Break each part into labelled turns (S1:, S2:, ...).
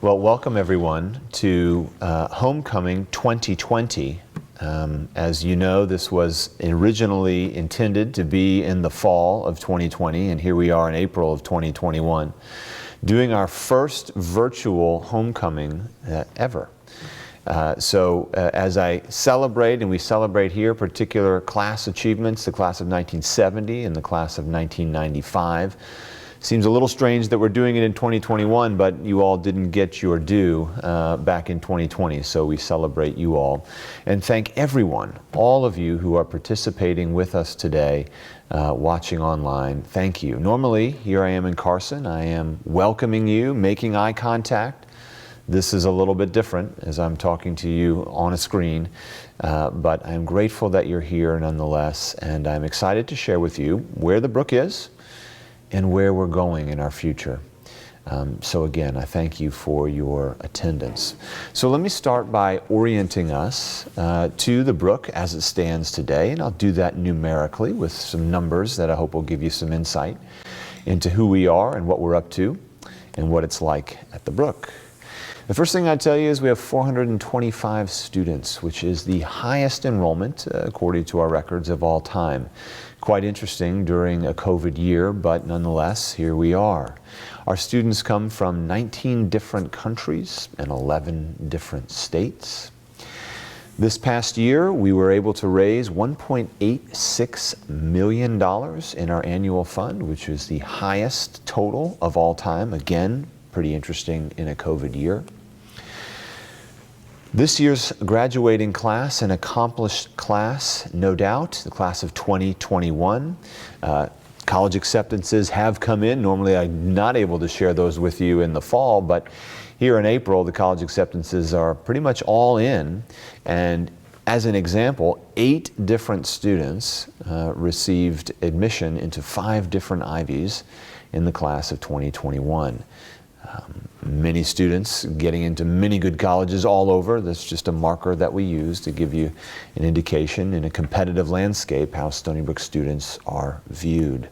S1: Well, welcome everyone to Homecoming 2020. As you know, this was originally intended to be in the fall of 2020, and here we are in April of 2021, doing our first virtual homecoming ever. As I celebrate, and we celebrate here particular class achievements, the class of 1970 and the class of 1995, seems a little strange that we're doing it in 2021, but you all didn't get your due back in 2020, so we celebrate you all. And thank everyone, all of you who are participating with us today, watching online. Thank you. Normally, here I am in Carson, I am welcoming you, making eye contact. This is a little bit different as I'm talking to you on a screen, but I'm grateful that you're here nonetheless, and I'm excited to share with you where the Brook is and where we're going in our future. So again, I thank you for your attendance. So let me start by orienting us to the Brook as it stands today, and I'll do that numerically with some numbers that I hope will give you some insight into who we are and what we're up to and what it's like at the Brook. The first thing I'd tell you is we have 425 students, which is the highest enrollment according to our records of all time. Quite interesting during a COVID year, but nonetheless, here we are. Our students come from 19 different countries and 11 different states. This past year, we were able to raise $1.86 million in our annual fund, which is the highest total of all time. Again, pretty interesting in a COVID year. This year's graduating class, an accomplished class, no doubt, the class of 2021. College acceptances have come in. Normally I'm not able to share those with you in the fall, but here in April the college acceptances are pretty much all in. And as an example, 8 different students received admission into 5 different Ivies in the class of 2021. Many students getting into many good colleges all over. That's just a marker that we use to give you an indication in a competitive landscape how Stony Brook students are viewed.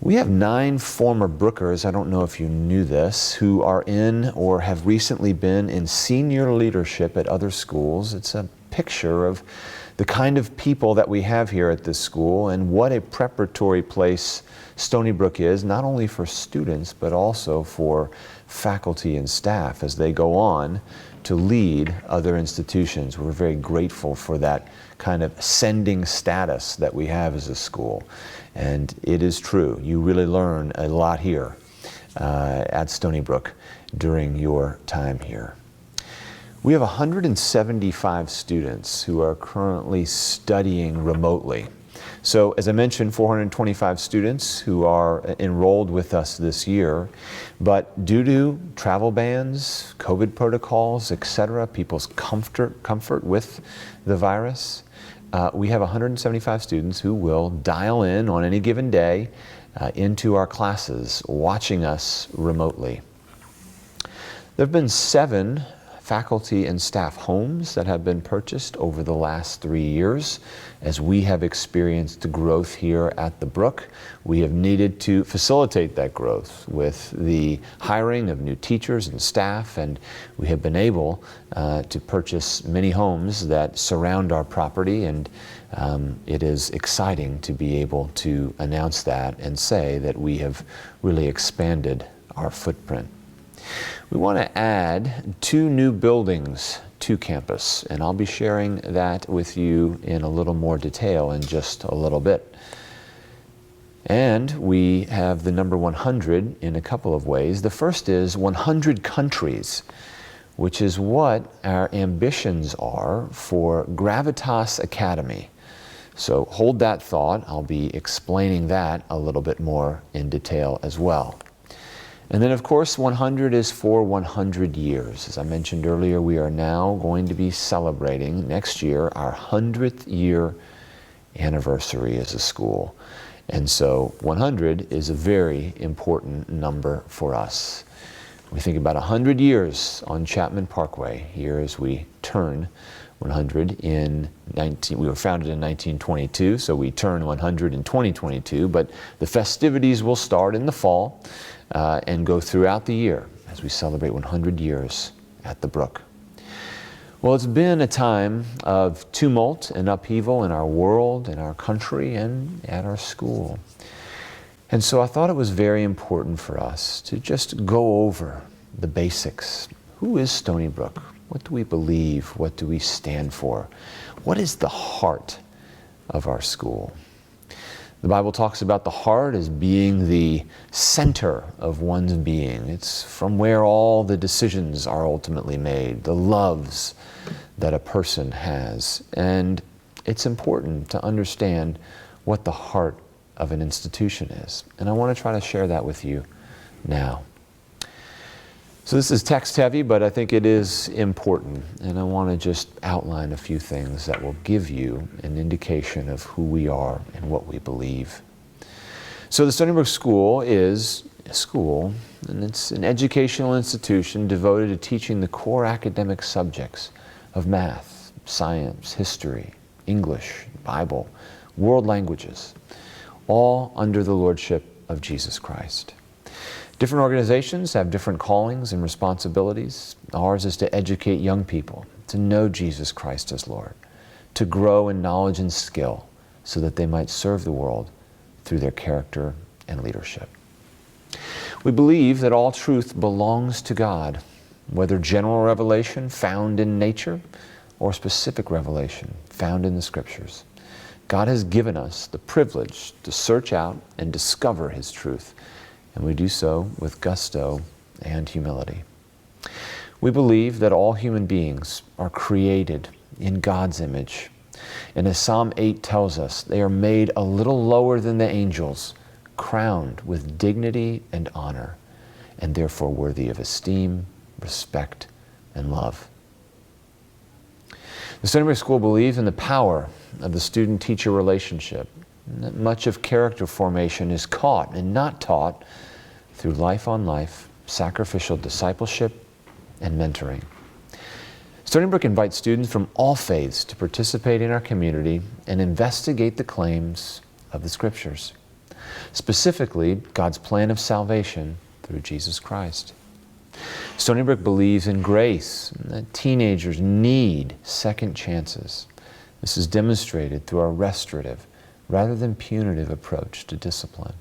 S1: We have 9 former Brookers, I don't know if you knew this, who are in or have recently been in senior leadership at other schools. It's a picture of the kind of people that we have here at this school and what a preparatory place Stony Brook is, not only for students, but also for faculty and staff as they go on to lead other institutions. We're very grateful for that kind of sending status that we have as a school. And it is true, you really learn a lot here at Stony Brook during your time here. We have 175 students who are currently studying remotely. So as I mentioned, 425 students who are enrolled with us this year, but due to travel bans, COVID protocols, etc., people's comfort with the virus, we have 175 students who will dial in on any given day into our classes, watching us remotely. There have been 7 faculty and staff homes that have been purchased over the last 3 years. As we have experienced growth here at the Brook, we have needed to facilitate that growth with the hiring of new teachers and staff, and we have been able to purchase many homes that surround our property, and it is exciting to be able to announce that and say that we have really expanded our footprint. We want to add 2 new buildings to campus, and I'll be sharing that with you in a little more detail in just a little bit. And we have the number 100 in a couple of ways. The first is 100 countries, which is what our ambitions are for Gravitas Academy. So hold that thought. I'll be explaining that a little bit more in detail as well. And then of course 100 is for 100 years. As I mentioned earlier, we are now going to be celebrating next year our 100th year anniversary as a school. And so 100 is a very important number for us. We think about 100 years on Chapman Parkway here as we turn 100 we were founded in 1922, so we turn 100 in 2022, but the festivities will start in the fall and go throughout the year as we celebrate 100 years at the Brook. Well, it's been a time of tumult and upheaval in our world, in our country, and at our school. And so I thought it was very important for us to just go over the basics. Who is Stony Brook? What do we believe? What do we stand for? What is the heart of our school? The Bible talks about the heart as being the center of one's being. It's from where all the decisions are ultimately made, the loves that a person has. And it's important to understand what the heart of an institution is. And I want to try to share that with you now. So this is text heavy, but I think it is important. And I want to just outline a few things that will give you an indication of who we are and what we believe. So the Stony Brook School is a school, and it's an educational institution devoted to teaching the core academic subjects of math, science, history, English, Bible, world languages, all under the lordship of Jesus Christ. Different organizations have different callings and responsibilities. Ours is to educate young people to know Jesus Christ as Lord, to grow in knowledge and skill so that they might serve the world through their character and leadership. We believe that all truth belongs to God, whether general revelation found in nature or specific revelation found in the Scriptures. God has given us the privilege to search out and discover His truth, and we do so with gusto and humility. We believe that all human beings are created in God's image. And as Psalm 8 tells us, they are made a little lower than the angels, crowned with dignity and honor, and therefore worthy of esteem, respect, and love. The Stony Brook School believes in the power of the student-teacher relationship. Much of character formation is caught and not taught through life-on-life, sacrificial discipleship, and mentoring. Stony Brook invites students from all faiths to participate in our community and investigate the claims of the Scriptures, specifically God's plan of salvation through Jesus Christ. Stony Brook believes in grace, and that teenagers need second chances. This is demonstrated through our restorative rather than punitive approach to discipline.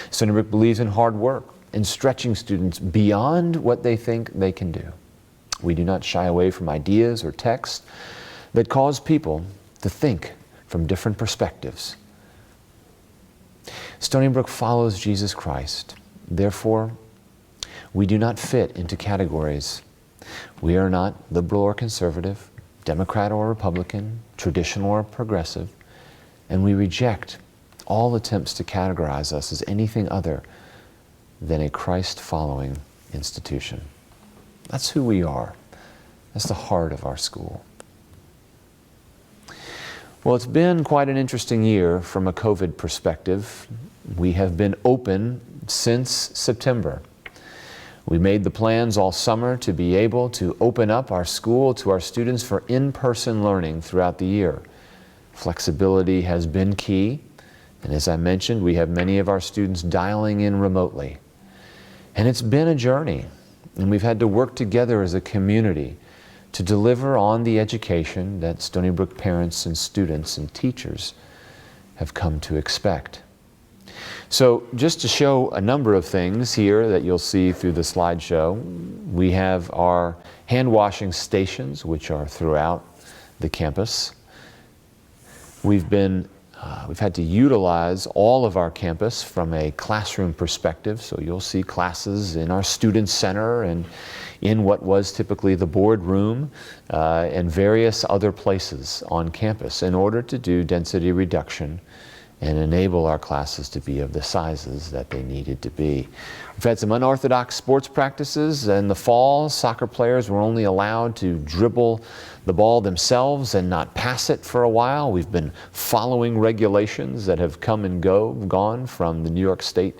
S1: Stony Brook believes in hard work and stretching students beyond what they think they can do. We do not shy away from ideas or texts that cause people to think from different perspectives. Stony Brook follows Jesus Christ. Therefore, we do not fit into categories. We are not liberal or conservative, Democrat or Republican, traditional or progressive, and we reject all attempts to categorize us as anything other than a Christ-following institution. That's who we are. That's the heart of our school. Well, it's been quite an interesting year from a COVID perspective. We have been open since September. We made the plans all summer to be able to open up our school to our students for in-person learning throughout the year. Flexibility has been key, and as I mentioned, we have many of our students dialing in remotely. And it's been a journey, and we've had to work together as a community to deliver on the education that Stony Brook parents and students and teachers have come to expect. So just to show a number of things here that you'll see through the slideshow, we have our hand washing stations, which are throughout the campus. We've had to utilize all of our campus from a classroom perspective, so you'll see classes in our student center and in what was typically the boardroom and various other places on campus in order to do density reduction and enable our classes to be of the sizes that they needed to be. We've had some unorthodox sports practices. In the fall, soccer players were only allowed to dribble the ball themselves and not pass it for a while. We've been following regulations that have come and gone from the New York State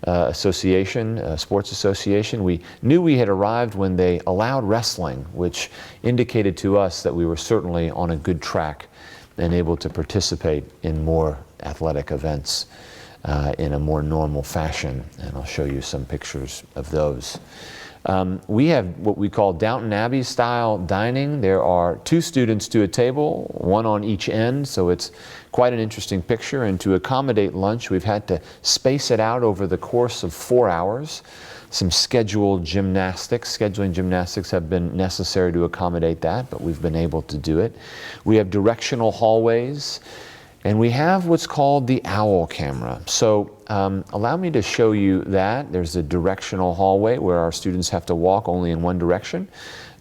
S1: Sports Association. We knew we had arrived when they allowed wrestling, which indicated to us that we were certainly on a good track and able to participate in more athletic events. in a more normal fashion, and I'll show you some pictures of those. We have what we call Downton Abbey style dining. There are 2 students to a table, 1 on each end, so it's quite an interesting picture. And to accommodate lunch, we've had to space it out over the course of 4 hours. Some scheduled gymnastics. Scheduling gymnastics have been necessary to accommodate that, but we've been able to do it. We have directional hallways, and we have what's called the OWL camera. So allow me to show you that. There's a directional hallway where our students have to walk only in one direction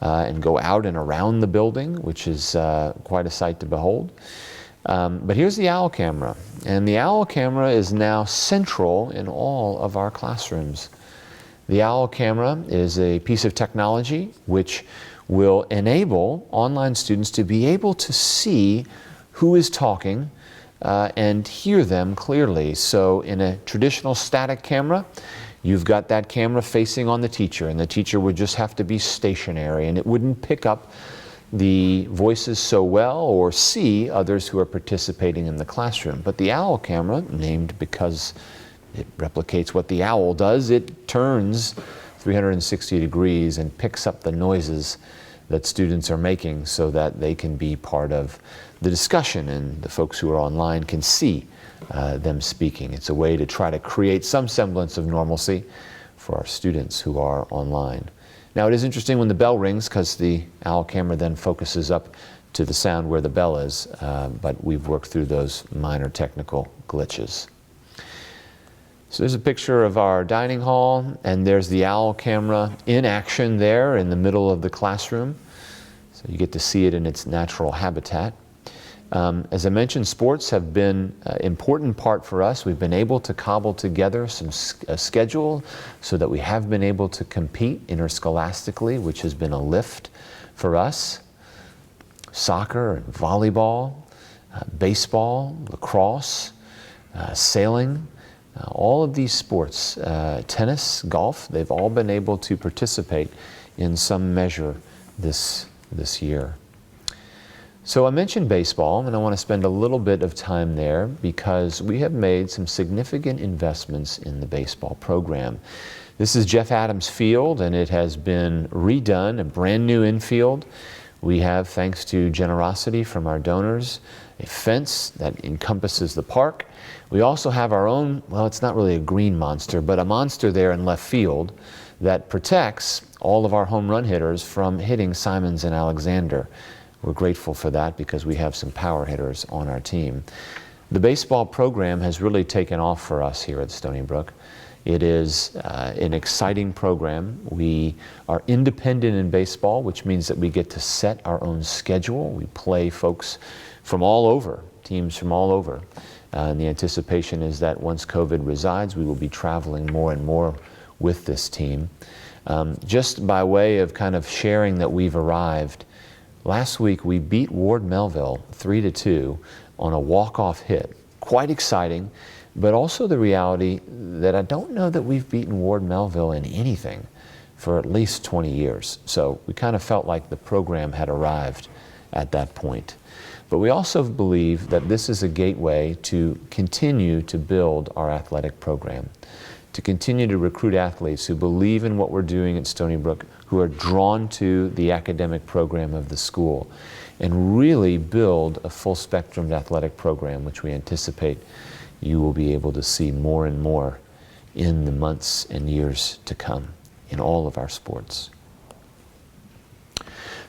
S1: and go out and around the building, which is quite a sight to behold. But here's the OWL camera, and the OWL camera is now central in all of our classrooms. The OWL camera is a piece of technology which will enable online students to be able to see who is talking and hear them clearly. So in a traditional static camera, you've got that camera facing on the teacher, and the teacher would just have to be stationary, and it wouldn't pick up the voices so well or see others who are participating in the classroom. But the OWL camera, named because it replicates what the owl does, it turns 360 degrees and picks up the noises that students are making so that they can be part of the discussion, and the folks who are online can see them speaking. It's a way to try to create some semblance of normalcy for our students who are online. Now, it is interesting when the bell rings, because the OWL camera then focuses up to the sound where the bell is, but we've worked through those minor technical glitches. So there's a picture of our dining hall, and there's the OWL camera in action there in the middle of the classroom. So you get to see it in its natural habitat. As I mentioned, sports have been an important part for us. We've been able to cobble together a schedule so that we have been able to compete interscholastically, which has been a lift for us. Soccer and volleyball, baseball, lacrosse, sailing, all of these sports, tennis, golf, they've all been able to participate in some measure this year. So I mentioned baseball, and I want to spend a little bit of time there because we have made some significant investments in the baseball program. This is Jeff Adams Field, and it has been redone, a brand new infield. We have, thanks to generosity from our donors, a fence that encompasses the park. We also have our own, well, it's not really a green monster, but a monster there in left field that protects all of our home run hitters from hitting Simons and Alexander. We're grateful for that because we have some power hitters on our team. The baseball program has really taken off for us here at Stony Brook. It is an exciting program. We are independent in baseball, which means that we get to set our own schedule. We play folks from all over, teams from all over. And the anticipation is that once COVID resides, we will be traveling more and more with this team. Just by way of kind of sharing that we've arrived, last week we beat Ward Melville 3-2 on a walk-off hit. Quite exciting, but also the reality that I don't know that we've beaten Ward Melville in anything for at least 20 years. So we kind of felt like the program had arrived at that point. But we also believe that this is a gateway to continue to build our athletic program, to continue to recruit athletes who believe in what we're doing at Stony Brook, who are drawn to the academic program of the school, and really build a full spectrum athletic program, which we anticipate you will be able to see more and more in the months and years to come in all of our sports.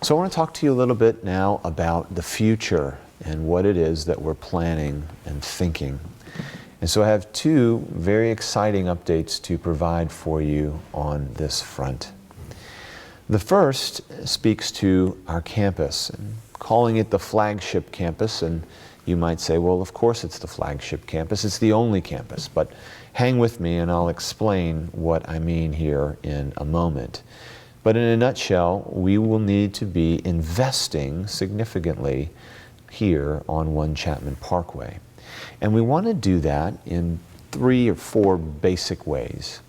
S1: So I want to talk to you a little bit now about the future and what it is that we're planning and thinking. And so I have two very exciting updates to provide for you on this front. The first speaks to our campus, and calling it the flagship campus, and you might say, well, of course it's the flagship campus, it's the only campus, but hang with me and I'll explain what I mean here in a moment. But in a nutshell, we will need to be investing significantly here on 1 Chapman Parkway. And we want to do that in 3 or 4 basic ways.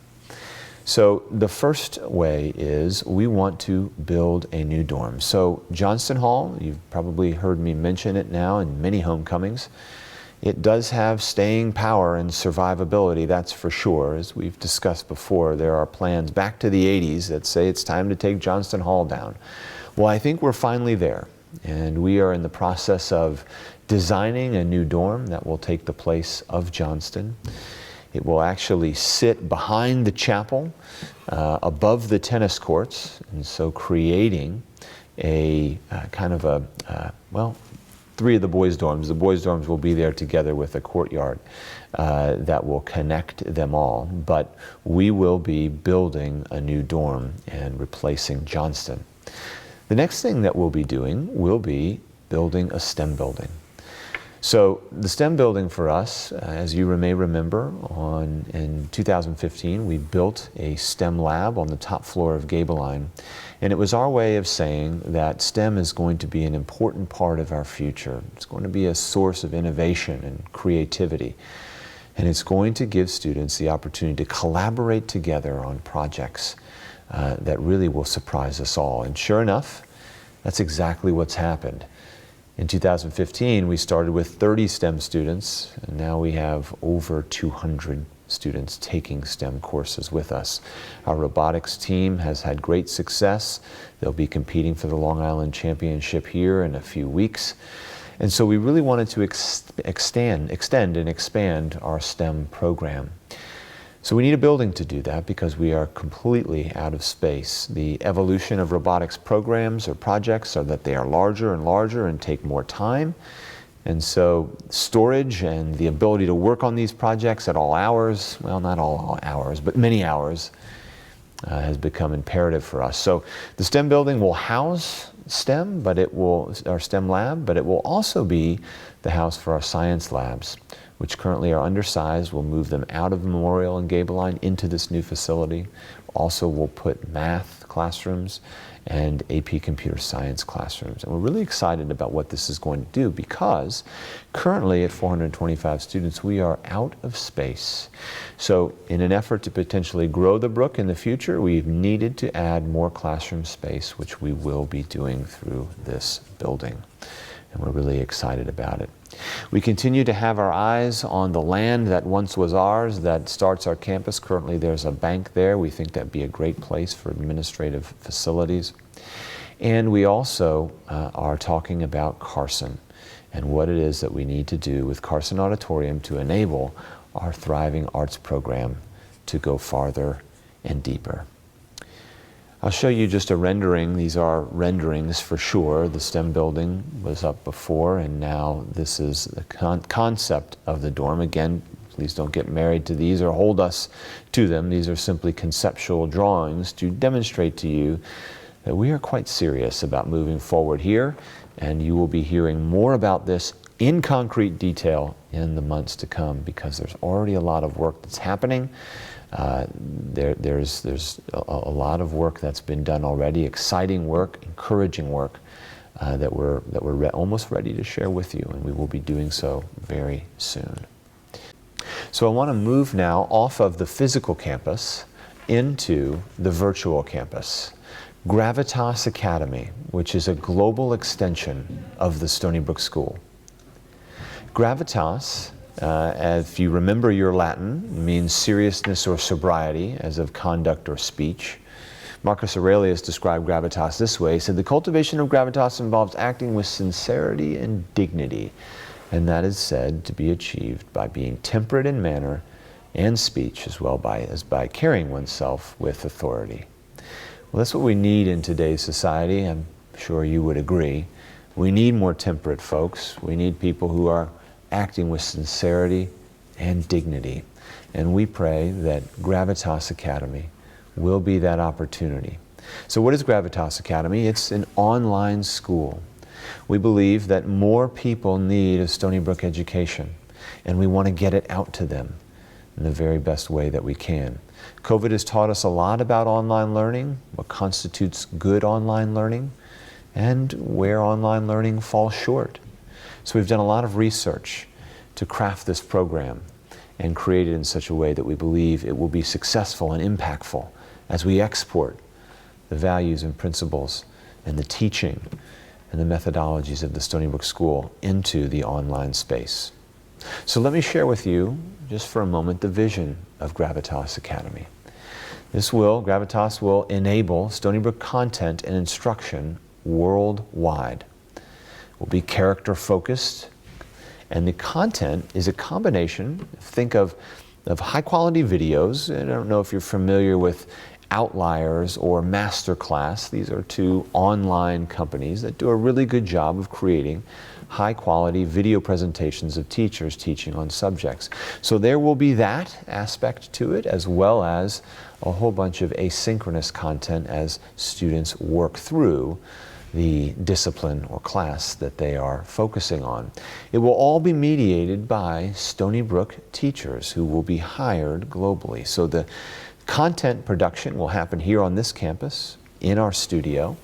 S1: So the first way is we want to build a new dorm. So Johnston Hall, you've probably heard me mention it now in many homecomings, It does have staying power and survivability, that's for sure. As we've discussed before, there are plans back to the 80s that say it's time to take Johnston Hall down. Well, I think we're finally there, and we are in the process of designing a new dorm that will take the place of Johnston. It will actually sit behind the chapel, above the tennis courts, and so creating a kind of a, well, 3 of the boys' dorms. The boys' dorms will be there together with a courtyard that will connect them all. But we will be building a new dorm and replacing Johnston. The next thing that we'll be doing will be building a STEM building. So the STEM building for us, as you may remember, in 2015, we built a STEM lab on the top floor of Gabeline. And it was our way of saying that STEM is going to be an important part of our future. It's going to be a source of innovation and creativity. And it's going to give students the opportunity to collaborate together on projects that really will surprise us all. And sure enough, that's exactly what's happened. In 2015, we started with 30 STEM students, and now we have over 200 students taking STEM courses with us. Our robotics team has had great success. They'll be competing for the Long Island Championship here in a few weeks. And so we really wanted to extend and expand our STEM program. So we need a building to do that because we are completely out of space. The evolution of robotics programs or projects are that they are larger and larger and take more time. And so storage and the ability to work on these projects at all hours, well, not all hours, but many hours, has become imperative for us. So the STEM building will house STEM, our STEM lab, but it will also be the house for our science labs, which currently are undersized. We'll move them out of Memorial and Gabeline into this new facility. Also, we'll put math classrooms and AP computer science classrooms. And we're really excited about what this is going to do because currently at 425 students, we are out of space. So in an effort to potentially grow the Brook in the future, we've needed to add more classroom space, which we will be doing through this building. And we're really excited about it. We continue to have our eyes on the land that once was ours that starts our campus. Currently there's a bank there. We think that'd be a great place for administrative facilities. And we also are talking about Carson and what it is that we need to do with Carson Auditorium to enable our thriving arts program to go farther and deeper. I'll show you just a rendering. These are renderings for sure. The STEM building was up before, and now this is the concept of the dorm. Again, please don't get married to these or hold us to them. These are simply conceptual drawings to demonstrate to you that we are quite serious about moving forward here, and you will be hearing more about this in concrete detail in the months to come because there's already a lot of work that's happening. There's a lot of work that's been done already, exciting work, encouraging work that we're almost ready to share with you, and we will be doing so very soon. So I want to move now off of the physical campus into the virtual campus. Gravitas Academy, which is a global extension of the Stony Brook School. Gravitas, if you remember your Latin, means seriousness or sobriety, as of conduct or speech. Marcus Aurelius described gravitas this way. He said, the cultivation of gravitas involves acting with sincerity and dignity, and that is said to be achieved by being temperate in manner and speech, as well as by carrying oneself with authority. Well, that's what we need in today's society. I'm sure you would agree. We need more temperate folks. We need people who are acting with sincerity and dignity. And we pray that Gravitas Academy will be that opportunity. So what is Gravitas Academy? It's an online school. We believe that more people need a Stony Brook education, and we want to get it out to them in the very best way that we can. COVID has taught us a lot about online learning, what constitutes good online learning, and where online learning falls short. So we've done a lot of research to craft this program and create it in such a way that we believe it will be successful and impactful as we export the values and principles and the teaching and the methodologies of the Stony Brook School into the online space. So let me share with you, just for a moment, the vision of Gravitas Academy. Gravitas will enable Stony Brook content and instruction worldwide. It will be character focused, and the content is a combination, think of high quality videos. And I don't know if you're familiar with Outliers or Masterclass. These are two online companies that do a really good job of creating high quality video presentations of teachers teaching on subjects. So there will be that aspect to it, as well as a whole bunch of asynchronous content as students work through the discipline or class that they are focusing on. It will all be mediated by Stony Brook teachers who will be hired globally. So the content production will happen here on this campus in our studio,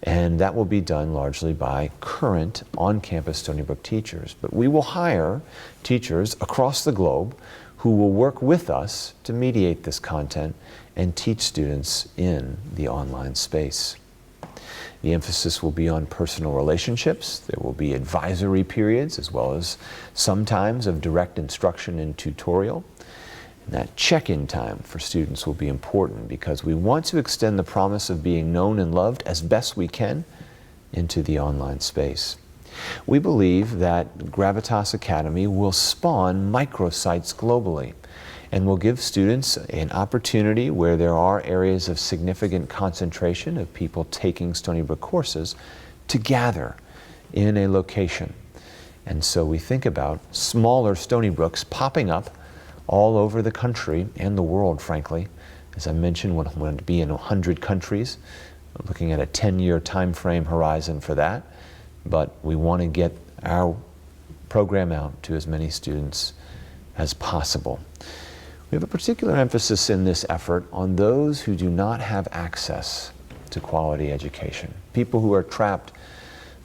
S1: and that will be done largely by current on-campus Stony Brook teachers. But we will hire teachers across the globe who will work with us to mediate this content and teach students in the online space. The emphasis will be on personal relationships. There will be advisory periods, as well as some times of direct instruction and tutorial. And that check-in time for students will be important, because we want to extend the promise of being known and loved as best we can into the online space. We believe that Gravitas Academy will spawn microsites globally and will give students an opportunity where there are areas of significant concentration of people taking Stony Brook courses to gather in a location. And so we think about smaller Stony Brooks popping up all over the country and the world, frankly. As I mentioned, we want to be in 100 countries. We're looking at a 10-year time frame horizon for that. But we want to get our program out to as many students as possible. We have a particular emphasis in this effort on those who do not have access to quality education. People who are trapped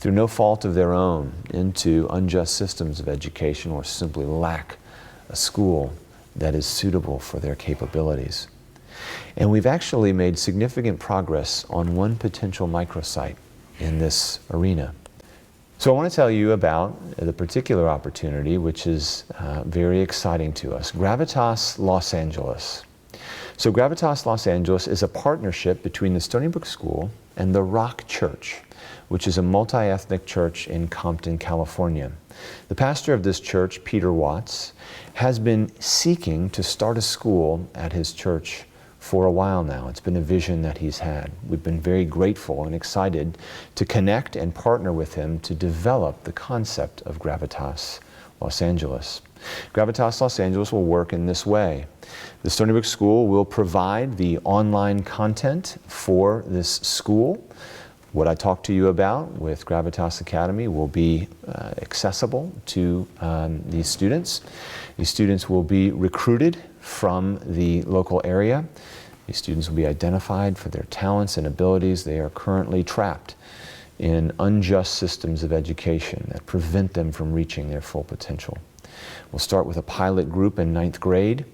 S1: through no fault of their own into unjust systems of education, or simply lack a school that is suitable for their capabilities. And we've actually made significant progress on one potential microsite in this arena. So I want to tell you about the particular opportunity, which is very exciting to us, Gravitas Los Angeles. So Gravitas Los Angeles is a partnership between the Stony Brook School and the Rock Church, which is a multi-ethnic church in Compton, California. The pastor of this church, Peter Watts, has been seeking to start a school at his church for a while now. It's been a vision that he's had. We've been very grateful and excited to connect and partner with him to develop the concept of Gravitas Los Angeles. Gravitas Los Angeles will work in this way. The Stony Brook School will provide the online content for this school. What I talked to you about with Gravitas Academy will be accessible to these students. These students will be recruited from the local area. These students will be identified for their talents and abilities. They are currently trapped in unjust systems of education that prevent them from reaching their full potential. We'll start with a pilot group in 9th grade.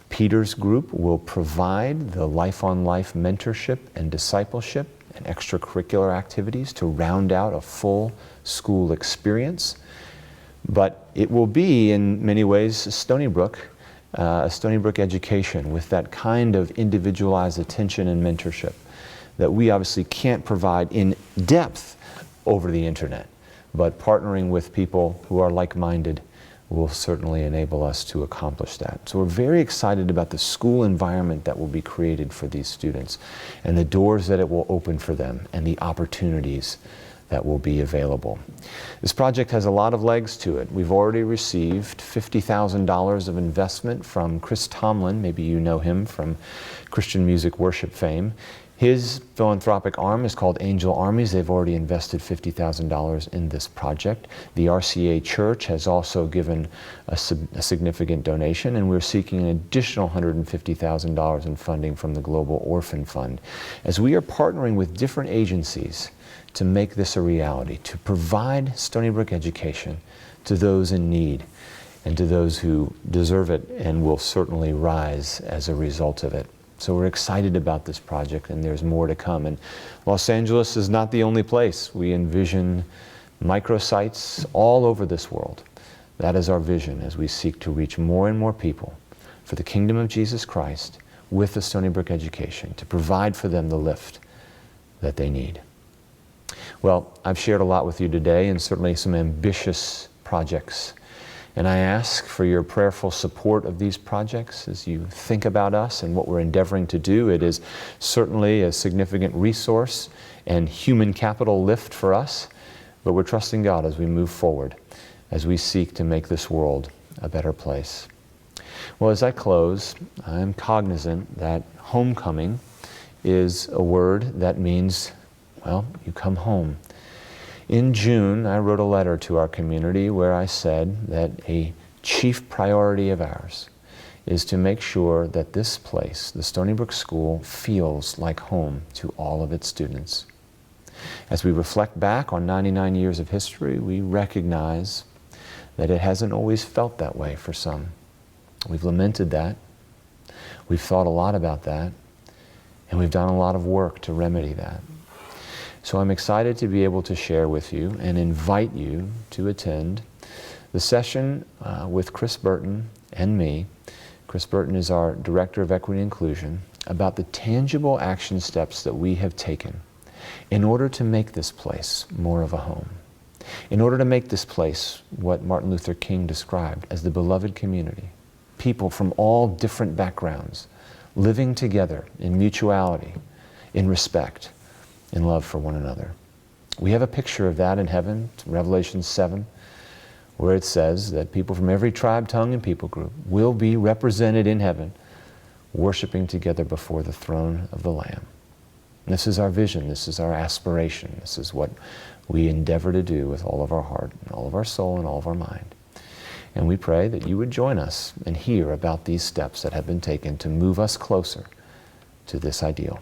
S1: Peter's group will provide the life-on-life mentorship and discipleship and extracurricular activities to round out a full school experience. But it will be, in many ways, a Stony Brook education with that kind of individualized attention and mentorship that we obviously can't provide in depth over the internet. But partnering with people who are like-minded will certainly enable us to accomplish that. So we're very excited about the school environment that will be created for these students and the doors that it will open for them and the opportunities that will be available. This project has a lot of legs to it. We've already received $50,000 of investment from Chris Tomlin. Maybe you know him from Christian music worship fame. His philanthropic arm is called Angel Armies. They've already invested $50,000 in this project. The RCA Church has also given a significant donation, and we're seeking an additional $150,000 in funding from the Global Orphan Fund. As we are partnering with different agencies to make this a reality, to provide Stony Brook education to those in need and to those who deserve it and will certainly rise as a result of it. So we're excited about this project, and there's more to come. And Los Angeles is not the only place. We envision microsites all over this world That is our vision as we seek to reach more and more people for the kingdom of Jesus Christ with the Stony Brook education, to provide for them the lift that they need. Well, I've shared a lot with you today, and certainly some ambitious projects. And I ask for your prayerful support of these projects as you think about us and what we're endeavoring to do. It is certainly a significant resource and human capital lift for us, but we're trusting God as we move forward, as we seek to make this world a better place. Well, as I close, I'm cognizant that homecoming is a word that means, well, you come home. In June, I wrote a letter to our community where I said that a chief priority of ours is to make sure that this place, the Stony Brook School, feels like home to all of its students. As we reflect back on 99 years of history, we recognize that it hasn't always felt that way for some. We've lamented that. We've thought a lot about that. And we've done a lot of work to remedy that. So I'm excited to be able to share with you and invite you to attend the session with Chris Burton and me. Chris Burton is our Director of Equity and Inclusion, about the tangible action steps that we have taken in order to make this place more of a home. In order to make this place what Martin Luther King described as the beloved community. People from all different backgrounds living together in mutuality, in respect, in love for one another. We have a picture of that in heaven, Revelation 7, where it says that people from every tribe, tongue, and people group will be represented in heaven, worshiping together before the throne of the Lamb. And this is our vision, this is our aspiration, this is what we endeavor to do with all of our heart, and all of our soul, and all of our mind. And we pray that you would join us and hear about these steps that have been taken to move us closer to this ideal.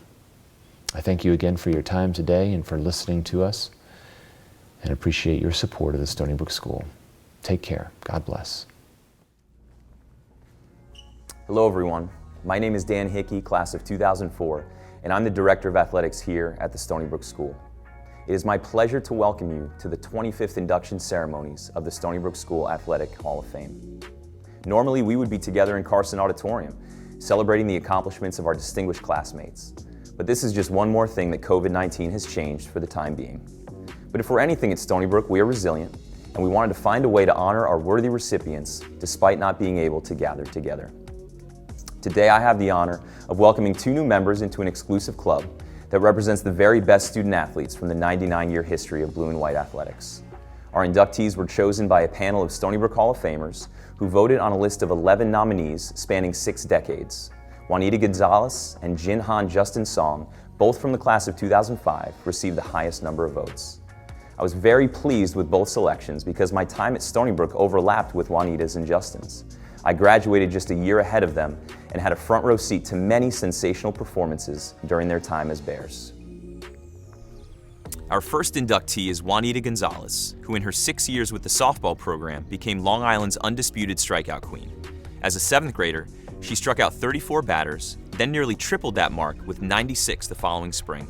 S1: I thank you again for your time today and for listening to us, and appreciate your support of the Stony Brook School. Take care. God bless.
S2: Hello everyone. My name is Dan Hickey, class of 2004, and I'm the Director of Athletics here at the Stony Brook School. It is my pleasure to welcome you to the 25th induction ceremonies of the Stony Brook School Athletic Hall of Fame. Normally, we would be together in Carson Auditorium, celebrating the accomplishments of our distinguished classmates. But this is just one more thing that COVID-19 has changed for the time being. But if we're anything at Stony Brook, we are resilient, and we wanted to find a way to honor our worthy recipients despite not being able to gather together. Today, I have the honor of welcoming 2 new members into an exclusive club that represents the very best student athletes from the 99-year history of blue and white athletics. Our inductees were chosen by a panel of Stony Brook Hall of Famers who voted on a list of 11 nominees spanning 6 decades. Juanita Gonzalez and Jin Han Justin Song, both from the class of 2005, received the highest number of votes. I was very pleased with both selections because my time at Stony Brook overlapped with Juanita's and Justin's. I graduated just a year ahead of them and had a front row seat to many sensational performances during their time as Bears.
S3: Our first inductee is Juanita Gonzalez, who in her 6 years with the softball program became Long Island's undisputed strikeout queen. As a 7th grader, she struck out 34 batters, then nearly tripled that mark with 96 the following spring.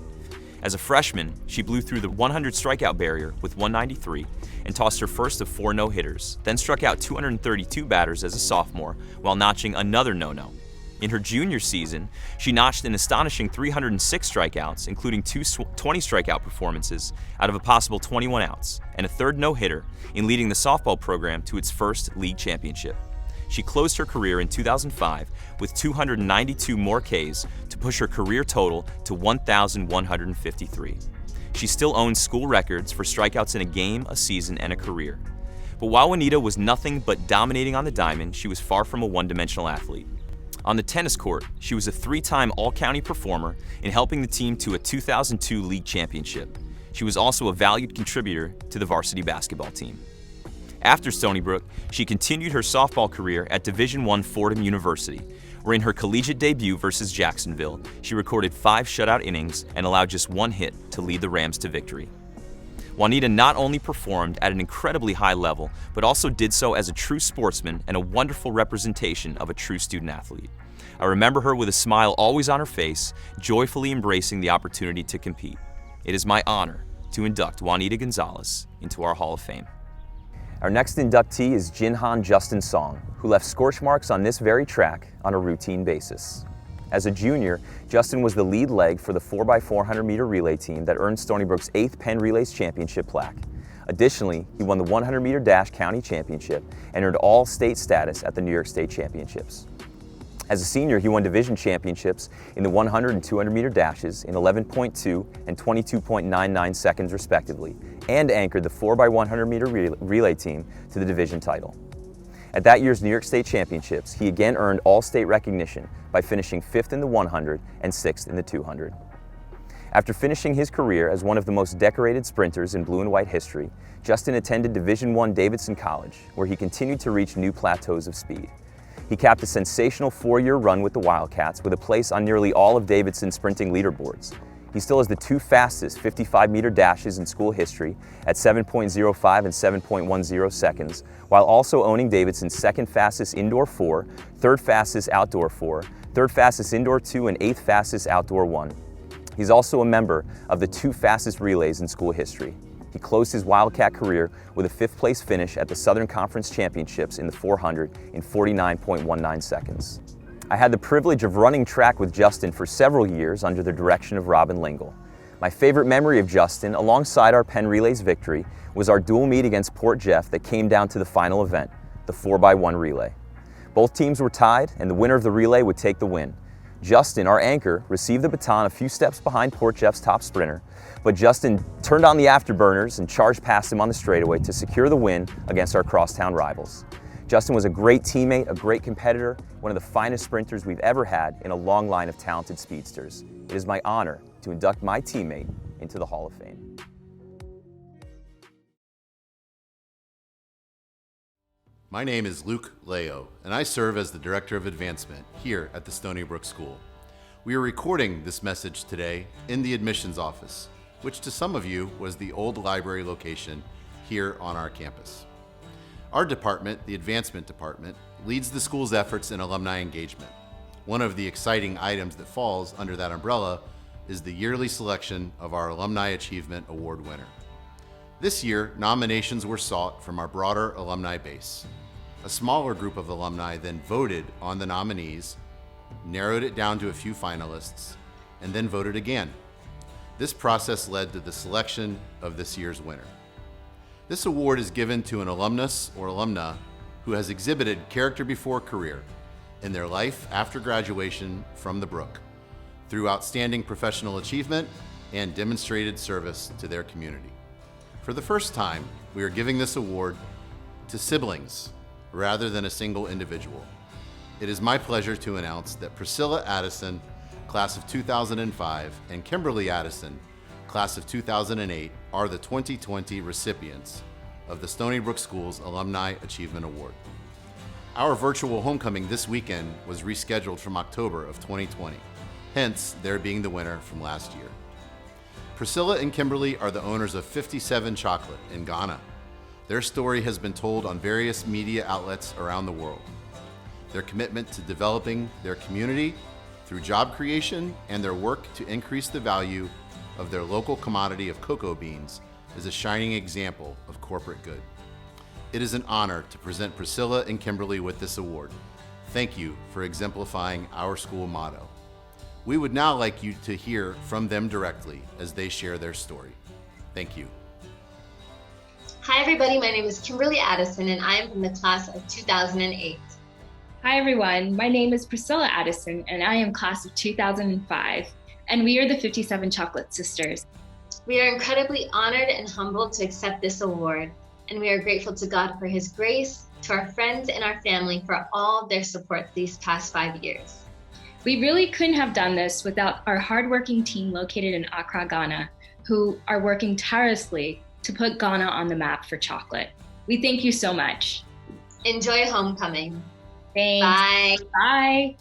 S3: As a freshman, she blew through the 100 strikeout barrier with 193 and tossed her first of 4 no-hitters, then struck out 232 batters as a sophomore while notching another no-no. In her junior season, she notched an astonishing 306 strikeouts, including 2 20 strikeout performances out of a possible 21 outs, and a 3rd no-hitter in leading the softball program to its first league championship. She closed her career in 2005 with 292 more Ks to push her career total to 1,153. She still owns school records for strikeouts in a game, a season, and a career. But while Juanita was nothing but dominating on the diamond, she was far from a one-dimensional athlete. On the tennis court, she was a 3-time All-County performer in helping the team to a 2002 league championship. She was also a valued contributor to the varsity basketball team. After Stony Brook, she continued her softball career at Division I Fordham University, where in her collegiate debut versus Jacksonville, she recorded 5 shutout innings and allowed just 1 hit to lead the Rams to victory. Juanita not only performed at an incredibly high level, but also did so as a true sportsman and a wonderful representation of a true student athlete. I remember her with a smile always on her face, joyfully embracing the opportunity to compete. It is my honor to induct Juanita Gonzalez into our Hall of Fame.
S2: Our next inductee is Jinhan Justin Song, who left scorch marks on this very track on a routine basis. As a junior, Justin was the lead leg for the 4x400 meter relay team that earned Stony Brook's 8th Penn Relays Championship plaque. Additionally, he won the 100 meter dash county championship and earned all-state status at the New York State Championships. As a senior, he won division championships in the 100 and 200 meter dashes in 11.2 and 22.99 seconds respectively, and anchored the 4x100 meter relay team to the division title. At that year's New York State Championships, he again earned all-state recognition by finishing 5th in the 100 and 6th in the 200. After finishing his career as one of the most decorated sprinters in blue and white history, Justin attended Division I Davidson College, where he continued to reach new plateaus of speed. He capped a sensational 4-year run with the Wildcats with a place on nearly all of Davidson's sprinting leaderboards. He still has the 2 fastest 55-meter dashes in school history at 7.05 and 7.10 seconds, while also owning Davidson's 2nd fastest indoor 4, 3rd fastest outdoor 4, 3rd fastest indoor 2, and 8th fastest outdoor 1. He's also a member of the 2 fastest relays in school history. He closed his Wildcat career with a 5th place finish at the Southern Conference Championships in the 400 in 49.19 seconds. I had the privilege of running track with Justin for several years under the direction of Robin Lingle. My favorite memory of Justin, alongside our Penn Relays victory, was our dual meet against Port Jeff that came down to the final event, the 4x1 relay. Both teams were tied, and the winner of the relay would take the win. Justin, our anchor, received the baton a few steps behind Port Jeff's top sprinter, but Justin turned on the afterburners and charged past him on the straightaway to secure the win against our crosstown rivals. Justin was a great teammate, a great competitor, one of the finest sprinters we've ever had in a long line of talented speedsters. It is my honor to induct my teammate into the Hall of Fame.
S4: My name is Luke Leo, and I serve as the Director of Advancement here at the Stony Brook School. We are recording this message today in the admissions office, which to some of you was the old library location here on our campus. Our department, the Advancement Department, leads the school's efforts in alumni engagement. One of the exciting items that falls under that umbrella is the yearly selection of our Alumni Achievement Award winner. This year, nominations were sought from our broader alumni base. A smaller group of alumni then voted on the nominees, narrowed it down to a few finalists, and then voted again. This process led to the selection of this year's winner. This award is given to an alumnus or alumna who has exhibited character before career in their life after graduation from the Brook through outstanding professional achievement and demonstrated service to their community. For the first time, we are giving this award to siblings rather than a single individual. It is my pleasure to announce that Priscilla Addison, class of 2005, and Kimberly Addison, class of 2008, are the 2020 recipients of the Stony Brook School's Alumni Achievement Award. Our virtual homecoming this weekend was rescheduled from October of 2020, hence their being the winner from last year. Priscilla and Kimberly are the owners of 57 Chocolate in Ghana. Their story has been told on various media outlets around the world. Their commitment to developing their community through job creation and their work to increase the value of their local commodity of cocoa beans is a shining example of corporate good. It is an honor to present Priscilla and Kimberly with this award. Thank you for exemplifying our school motto. We would now like you to hear from them directly as they share their story. Thank you.
S5: Hi everybody, my name is Kimberly Addison and I am from the class of 2008.
S6: Hi everyone, my name is Priscilla Addison and I am class of 2005, and we are the 57 Chocolate Sisters.
S5: We are incredibly honored and humbled to accept this award, and we are grateful to God for His grace, to our friends and our family for all their support these past 5 years.
S6: We really couldn't have done this without our hardworking team located in Accra, Ghana, who are working tirelessly to put Ghana on the map for chocolate. We thank you so much.
S5: Enjoy homecoming.
S6: Thanks.
S5: Bye.
S6: Bye.